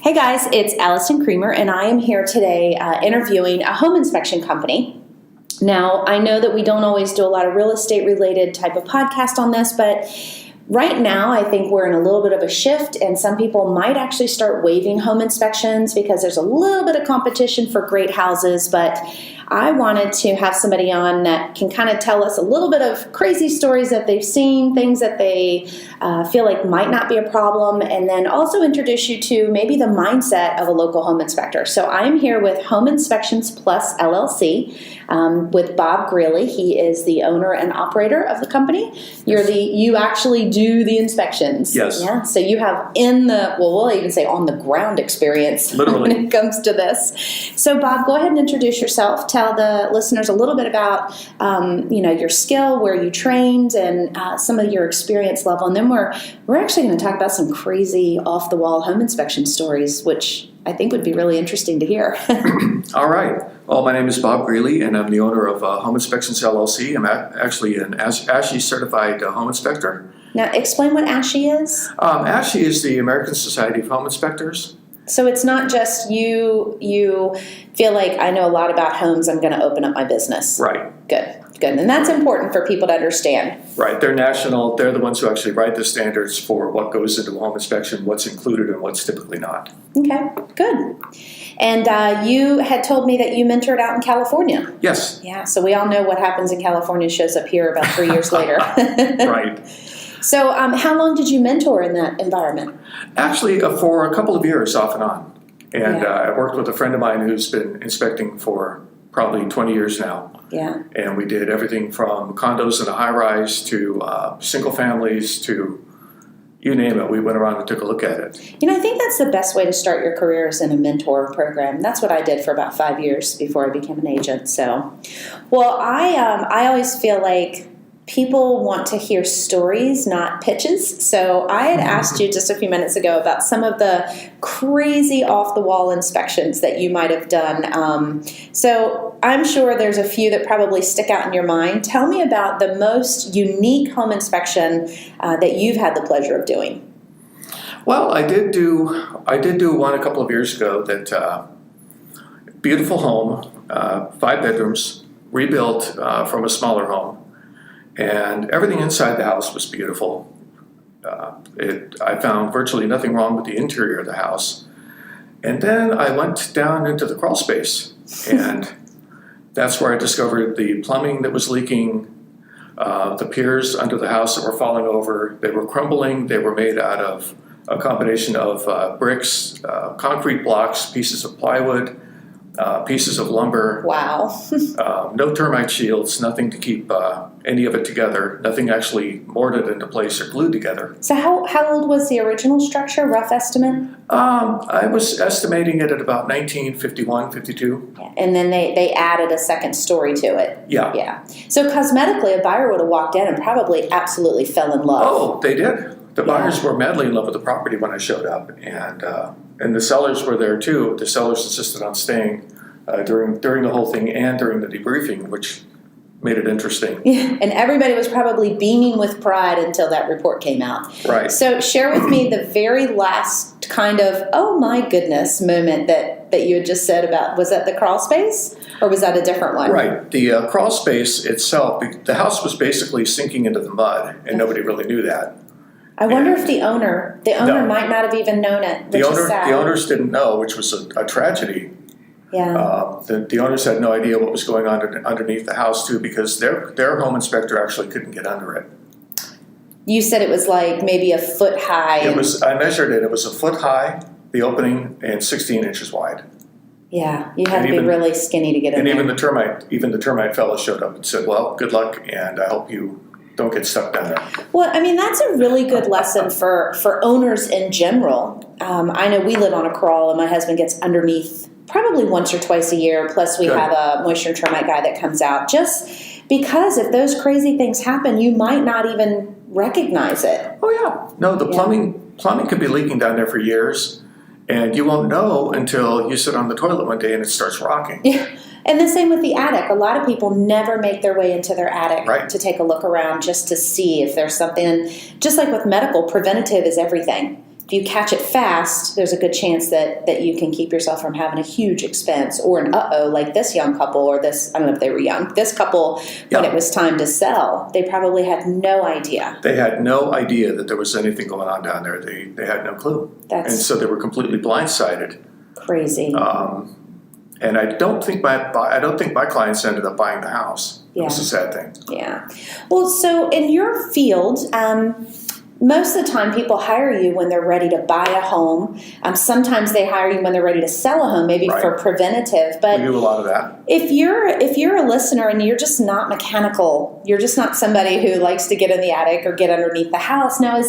Hey guys, it's Alison Creamer, and I am here today interviewing a home inspection company. Now, I know that we don't always do a lot of real estate related type of podcast on this, but right now I think we're in a little bit of a shift, and some people might actually start waiving home inspections because there's a little bit of competition for great houses. But I wanted to have somebody on that can kind of tell us a little bit of crazy stories that they've seen, things that they feel like might not be a problem, and then also introduce you to maybe the mindset of a local home inspector. So I'm here with Home Inspections Plus LLC with Bob Greeley. He is the owner and operator of the company. You actually do the inspections. Yes. Yeah. So you have we'll even say on the ground experience Literally. when it comes to this. So Bob, go ahead and introduce yourself. Tell the listeners a little bit about your skill, where you trained, and some of your experience level. And then we're actually going to talk about some crazy off-the-wall home inspection stories, which I think would be really interesting to hear. All right. Well, my name is Bob Greeley, and I'm the owner of Home Inspections LLC. I'm actually an ASHI certified home inspector. Now, explain what ASHI is. ASHI is the American Society of Home Inspectors. So it's not just you feel like, I know a lot about homes, I'm going to open up my business. Right. Good. And that's important for people to understand. Right. They're national. They're the ones who actually write the standards for what goes into a home inspection, what's included and what's typically not. Okay, good. And you had told me that you mentored out in California. Yes. Yeah, so we all know what happens in California shows up here about 3 years later. Right. So how long did you mentor in that environment? Actually, for a couple of years off and on. And Yeah. I worked with a friend of mine who's been inspecting for probably 20 years now. Yeah. And we did everything from condos in a high-rise to single families to you name it. We went around and took a look at it. I think that's the best way to start your career is in a mentor program. That's what I did for about 5 years before I became an agent. So, well, I always feel like people want to hear stories, not pitches. So I had asked you just a few minutes ago about some of the crazy off-the-wall inspections that you might have done. So I'm sure there's a few that probably stick out in your mind. Tell me about the most unique home inspection that you've had the pleasure of doing. Well, I did do one a couple of years ago that beautiful home, 5 bedrooms, rebuilt from a smaller home. And everything inside the house was beautiful. I found virtually nothing wrong with the interior of the house. And then I went down into the crawl space, and that's where I discovered the plumbing that was leaking, the piers under the house that were falling over. They were crumbling. They were made out of a combination of bricks, concrete blocks, pieces of plywood, pieces of lumber. Wow. No termite shields, nothing to keep any of it together, nothing actually mortared into place or glued together. So how old was the original structure, rough estimate? I was estimating it at about 1951, 52. And then they added a second story to it. Yeah. So cosmetically, a buyer would have walked in and probably absolutely fell in love. Oh, they did. The buyers were madly in love with the property when I showed up, and the sellers were there too. The sellers insisted on staying during the whole thing and during the debriefing, which made it interesting. Yeah, and everybody was probably beaming with pride until that report came out. Right. So share with me the very last kind of, oh my goodness, moment that you had just said about, was that the crawl space or was that a different one? Right. The crawl space itself, the house was basically sinking into the mud, and nobody really knew that. I wonder if the owner might not have even known it, which is sad. The owners didn't know, which was a tragedy. Yeah. The owners had no idea what was going on underneath the house too, because their home inspector actually couldn't get under it. You said it was like maybe a foot high. I measured it. It was a foot high, the opening, and 16 inches wide. Yeah, you had to be really skinny to get in there. And even the termite fellow showed up and said, "Well, good luck, and I hope you don't get stuck down there." Well, I mean, that's a really good lesson for owners in general. I know we live on a crawl, and my husband gets underneath probably once or twice a year. Plus, we have a moisture and termite guy that comes out. Just because if those crazy things happen, you might not even recognize it. Oh yeah, no, the plumbing could be leaking down there for years, and you won't know until you sit on the toilet one day and it starts rocking. Yeah. And the same with the attic. A lot of people never make their way into their attic Right. to take a look around just to see if there's something. And just like with medical, preventative is everything. If you catch it fast, there's a good chance that you can keep yourself from having a huge expense or an like this young couple or this, I don't know if they were young, this couple, when it was time to sell, they probably had no idea. They had no idea that there was anything going on down there. They had no clue. And so they were completely blindsided. Crazy. And I don't think my clients ended up buying the house. Yeah. It was a sad thing. Yeah. Well, so in your field, most of the time people hire you when they're ready to buy a home. Sometimes they hire you when they're ready to sell a home, maybe for preventative. But we do a lot of that. If you're a listener and you're just not mechanical, you're just not somebody who likes to get in the attic or get underneath the house. Now,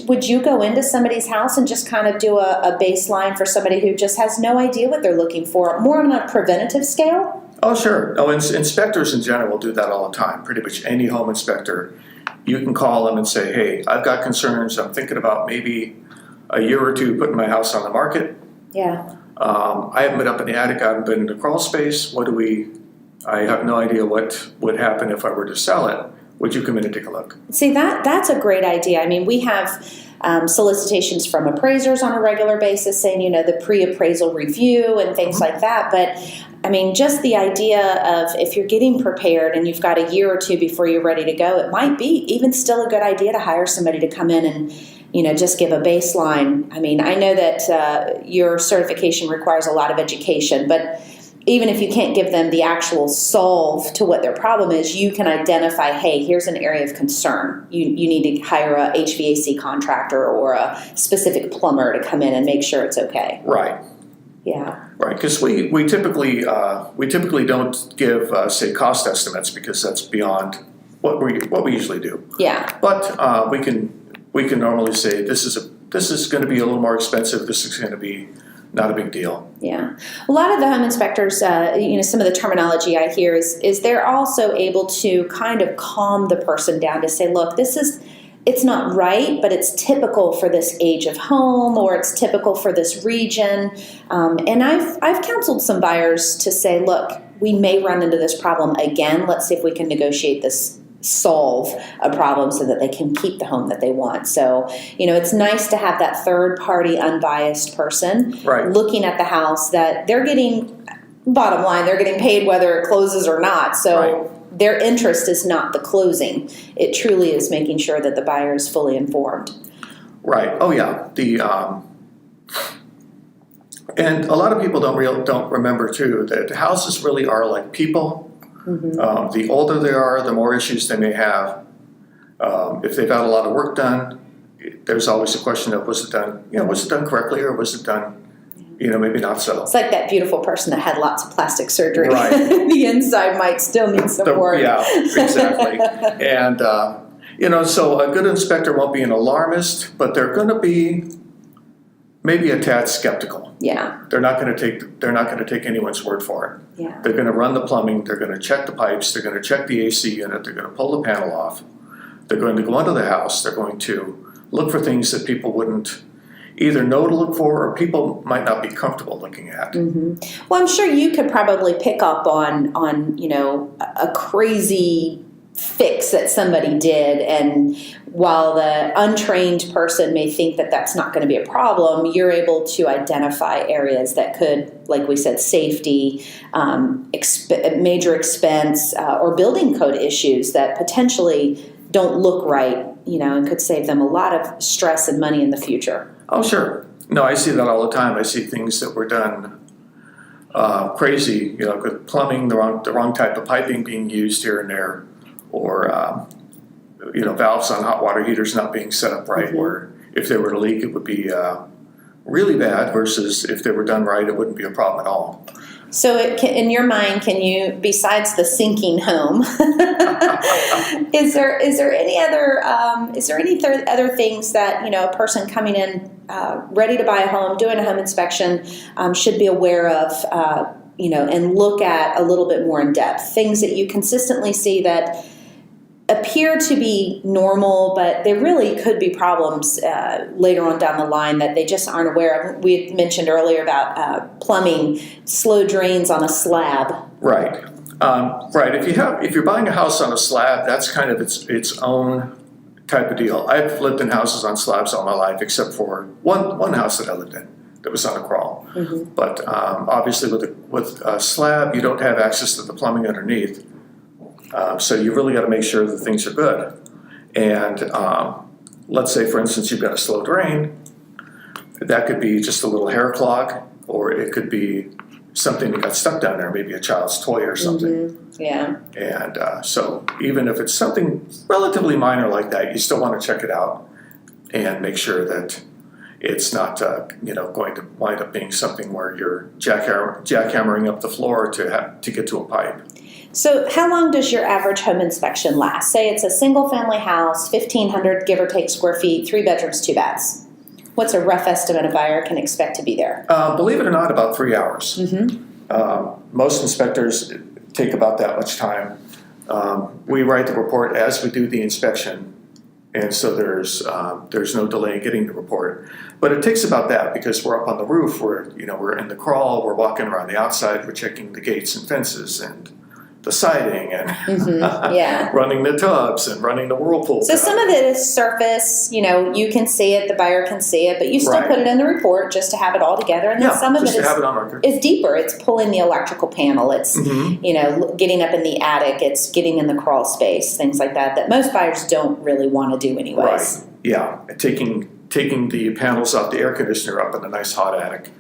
would you go into somebody's house and just kind of do a baseline for somebody who just has no idea what they're looking for, more on a preventative scale? Oh, sure. Oh, inspectors in general do that all the time. Pretty much any home inspector. You can call them and say, hey, I've got concerns. I'm thinking about maybe a year or two putting my house on the market. Yeah. I haven't been up in the attic. I haven't been in the crawl space. I have no idea what would happen if I were to sell it. Would you come in and take a look? See, that's a great idea. I mean, we have solicitations from appraisers on a regular basis saying, the pre-appraisal review and things like that. But I mean, just the idea of if you're getting prepared and you've got a year or two before you're ready to go, it might be even still a good idea to hire somebody to come in and, just give a baseline. I mean, I know that your certification requires a lot of education, but even if you can't give them the actual solve to what their problem is, you can identify, hey, here's an area of concern. You need to hire a HVAC contractor or a specific plumber to come in and make sure it's okay. Right. Yeah. Right, because we typically don't give say cost estimates because that's beyond what we usually do. Yeah. But we can normally say this is going to be a little more expensive. This is going to be not a big deal. Yeah. A lot of the home inspectors, some of the terminology I hear is they're also able to kind of calm the person down to say, look, it's not right, but it's typical for this age of home or it's typical for this region. And I've counseled some buyers to say, look, we may run into this problem again. Let's see if we can negotiate this, solve a problem so that they can keep the home that they want. So, it's nice to have that third party unbiased person looking at the house that they're getting, bottom line, they're getting paid whether it closes or not. So their interest is not the closing. It truly is making sure that the buyer is fully informed. Right. Oh, yeah. And a lot of people don't remember, too, that houses really are like people. Mm-hmm. The older they are, the more issues they may have. If they've had a lot of work done, there's always a question of was it done correctly or was it done maybe not so. It's like that beautiful person that had lots of plastic surgery. Right. The inside might still need some work. Yeah, exactly. And, so a good inspector won't be an alarmist, but they're going to be maybe a tad skeptical. Yeah. They're not going to take anyone's word for it. Yeah. They're going to run the plumbing. They're going to check the pipes. They're going to check the AC unit. They're going to pull the panel off. They're going to go into the house. They're going to look for things that people wouldn't either know to look for or people might not be comfortable looking at. Mm-hmm. Well, I'm sure you could probably pick up on a crazy fix that somebody did, and while the untrained person may think that that's not going to be a problem, you're able to identify areas that could, like we said, safety, major expense, or building code issues that potentially don't look right, and could save them a lot of stress and money in the future. Oh, sure. No, I see that all the time. I see things that were done crazy, with plumbing, the wrong type of piping being used here and there, or valves on hot water heaters not being set up right, where if there were a leak, it would be really bad, versus if they were done right, it wouldn't be a problem at all. So in your mind, can you, besides the sinking home, is there any other things that, a person coming in ready to buy a home, doing a home inspection, should be aware of, and look at a little bit more in depth? Things that you consistently see that appear to be normal, but there really could be problems later on down the line that they just aren't aware of. We had mentioned earlier about plumbing, slow drains on a slab. Right. Right. If you're buying a house on a slab, that's kind of its own type of deal. I've lived in houses on slabs all my life, except for one house that I lived in that was on a crawl. Mm-hmm. But obviously, with a slab, you don't have access to the plumbing underneath, so you really got to make sure that things are good. And let's say, for instance, you've got a slow drain. That could be just a little hair clog, or it could be something that got stuck down there, maybe a child's toy or something. Mm-hmm. Yeah. And so even if it's something relatively minor like that, you still want to check it out and make sure that it's not going to wind up being something where you're jackhammering up the floor to get to a pipe. So how long does your average home inspection last? Say it's a single-family house, 1,500 give or take square feet, 3 bedrooms, 2 baths. What's a rough estimate a buyer can expect to be there? Believe it or not, about 3 hours. Mm-hmm. Most inspectors take about that much time. We write the report as we do the inspection, and so there's no delay in getting the report. But it takes about that because we're up on the roof, we're in the crawl, we're walking around the outside, we're checking the gates and fences and the siding and Yeah. running the tubs and running the whirlpool. So some of it is surface, you can see it, the buyer can see it, but you still put it in the report just to have it all together. And then some of it is deeper. It's pulling the electrical panel. It's, getting up in the attic. It's getting in the crawl space, things like that most buyers don't really want to do anyways. Right. Yeah. Taking the panels off the air conditioner up in a nice hot attic.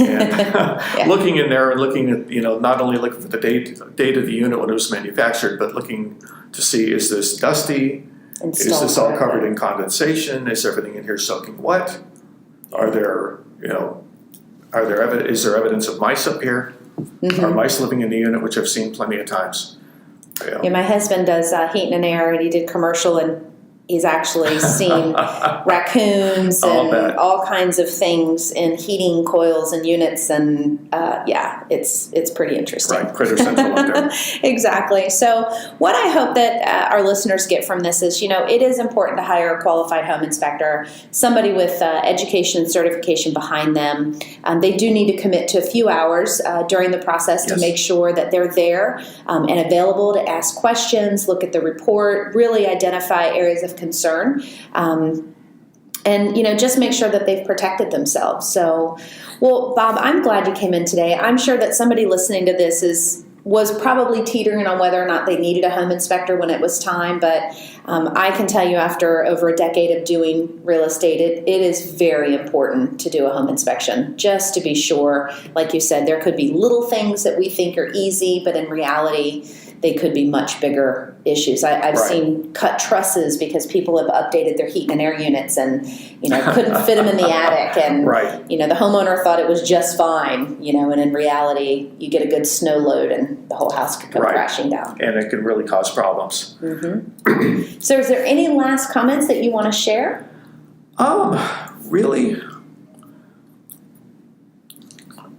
And looking in there and looking at, not only looking for the date of the unit when it was manufactured, but looking to see, is this dusty? Is this all covered in condensation? Is everything in here soaking wet? Is there evidence of mice up here? Mm-hmm. Are mice living in the unit, which I've seen plenty of times? Yeah, my husband does heating and air, and he did commercial, and he's actually seen raccoons and all kinds of things in heating coils and units, and it's pretty interesting. Right, Critter Central up there. Exactly. So what I hope that our listeners get from this is, it is important to hire a qualified home inspector, somebody with education and certification behind them. They do need to commit to a few hours during the process to make sure that they're there and available to ask questions, look at the report, really identify areas of concern, and just make sure that they've protected themselves. So, well, Bob, I'm glad you came in today. I'm sure that somebody listening to this was probably teetering on whether or not they needed a home inspector when it was time, but I can tell you after over a decade of doing real estate, it is very important to do a home inspection, just to be sure. Like you said, there could be little things that we think are easy, but in reality, they could be much bigger issues. I've seen cut trusses because people have updated their heat and air units and, couldn't fit them in the attic. And, the homeowner thought it was just fine, and in reality, you get a good snow load and the whole house could come crashing down. And it can really cause problems. Mm-hmm. So is there any last comments that you want to share? Really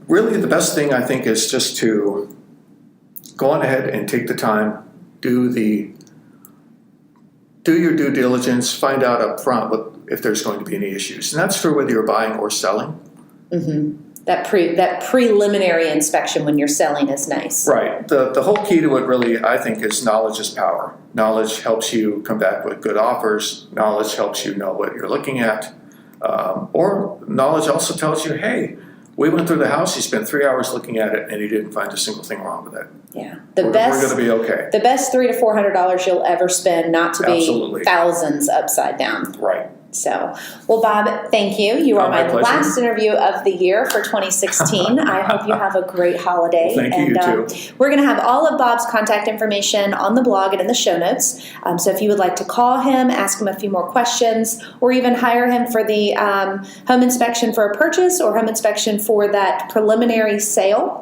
the best thing I think is just to go on ahead and take the time, do your due diligence, find out up front if there's going to be any issues. And that's true whether you're buying or selling. Mm-hmm. That preliminary inspection when you're selling is nice. Right. The whole key to it really, I think, is knowledge is power. Knowledge helps you come back with good offers. Knowledge helps you know what you're looking at. Or knowledge also tells you, hey, we went through the house, he spent 3 hours looking at it, and he didn't find a single thing wrong with it. Yeah. We're going to be okay. The best $300 to $400 you'll ever spend, not to be thousands upside down. Right. So, well, Bob, thank you. You are my last interview of the year for 2016. I hope you have a great holiday. Well, thank you, you too. We're going to have all of Bob's contact information on the blog and in the show notes. So if you would like to call him, ask him a few more questions, or even hire him for the home inspection for a purchase or home inspection for that preliminary sale.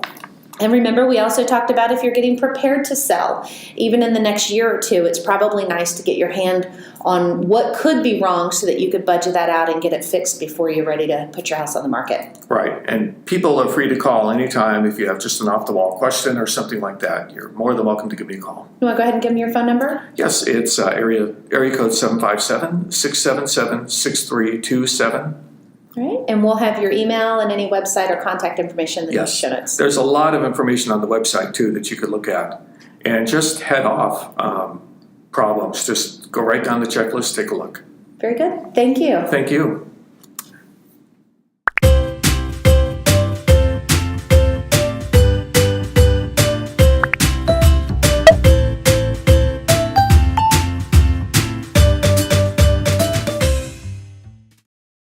And remember, we also talked about if you're getting prepared to sell, even in the next year or two, it's probably nice to get your hand on what could be wrong so that you could budget that out and get it fixed before you're ready to put your house on the market. Right. And people are free to call anytime if you have just an off-the-wall question or something like that. You're more than welcome to give me a call. You want to go ahead and give me your phone number? Yes, it's area code 757-677-6327. All right, and we'll have your email and any website or contact information in the Yes. show notes. There's a lot of information on the website too that you could look at. And just head off problems. Just go right down the checklist, take a look. Very good. Thank you. Thank you.